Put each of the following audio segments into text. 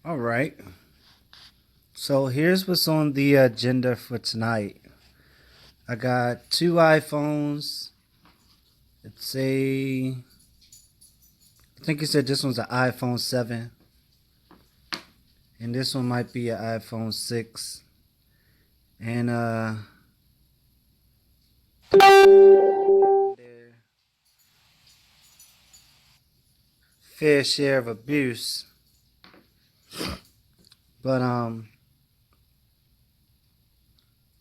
All right. So here's what's on the agenda for tonight. I got two iPhones. It's I think you said this one's an iPhone 7, and this one might be an iPhone 6. And their fair share of abuse. But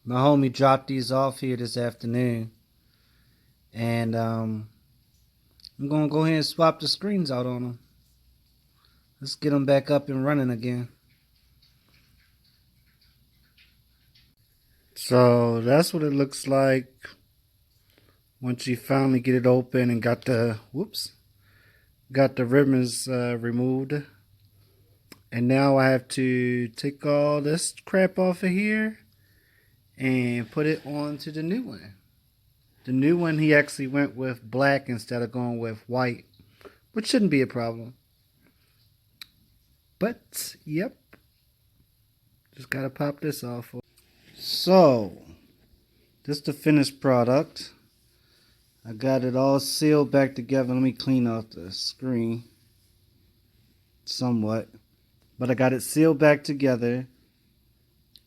my homie dropped these off here this afternoon, and I'm gonna go ahead and swap the screens out on them. Let's get them back up and running again. So that's what it looks like once you finally get it open and got the ribbons removed. And now I have to take all this crap off of here and put it onto the new one. The new one, he actually went with black instead of going with white, which shouldn't be a problem. But yep, just gotta pop this off. So this is the finished product. I got it all sealed back together. Let me clean off the screen somewhat. But I got it sealed back together.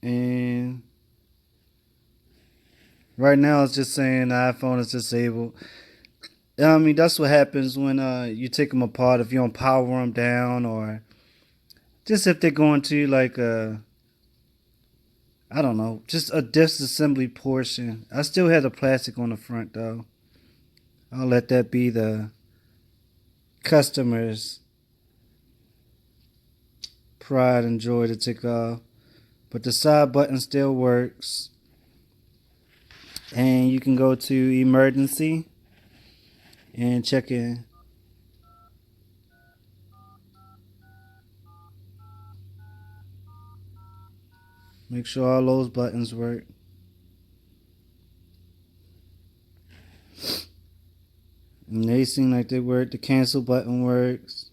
And right now it's just saying the iPhone is disabled. I mean, that's what happens when you take them apart. If you don't power them down, or just if they're going to like I don't know, just a disassembly portion. I still have the plastic on the front though. I'll let that be the customer's pride and joy to take off. But the side button still works. And you can go to emergency and check in. Make sure all those buttons work. And they seem like they work. The cancel button works.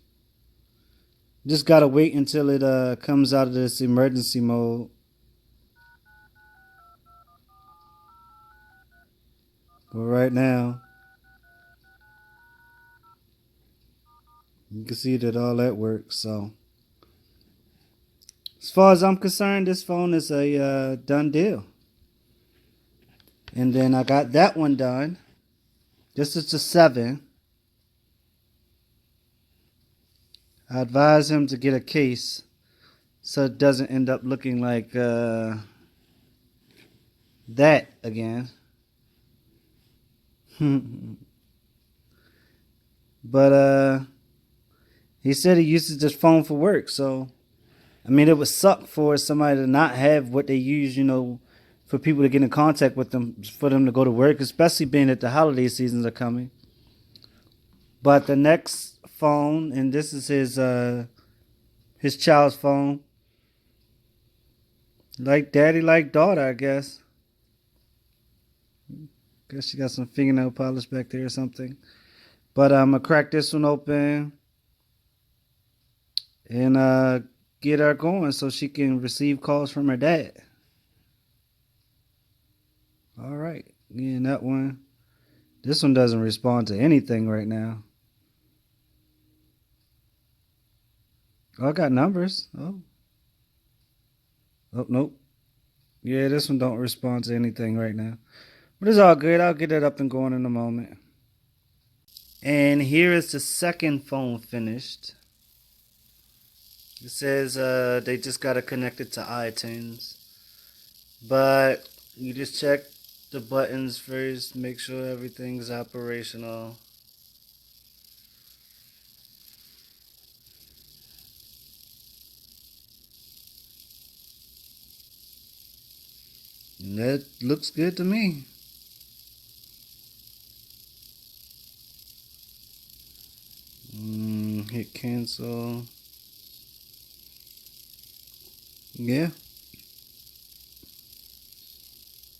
Just gotta wait until it comes out of this emergency mode. But right now, you can see that all that works. So, as far as I'm concerned, this phone is a done deal. And then I got that one done. This is the 7. I advise him to get a case so it doesn't end up looking like that again. But he said he uses this phone for work, so I mean it would suck for somebody to not have what they use, for people to get in contact with them, for them to go to work, especially being that the holiday seasons are coming. But the next phone, and this is his child's phone. Like daddy, like daughter, I guess. Guess she got some fingernail polish back there or something. But I'm gonna crack this one open and get her going so she can receive calls from her dad. All right, getting that one. This one doesn't respond to anything right now. Oh, I got numbers. Oh, nope. Yeah, this one don't respond to anything right now. But it's all good. I'll get it up and going in a moment. And here is the second phone finished. It says they just got to connect it to iTunes. But you just check the buttons first, make sure everything's operational. And that looks good to me. Hit cancel. Yeah.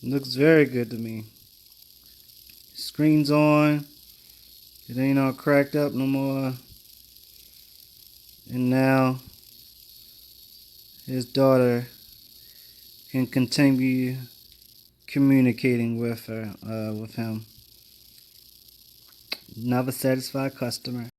Looks very good to me. Screen's on. It ain't all cracked up no more. And now his daughter can continue communicating with him. Another satisfied customer.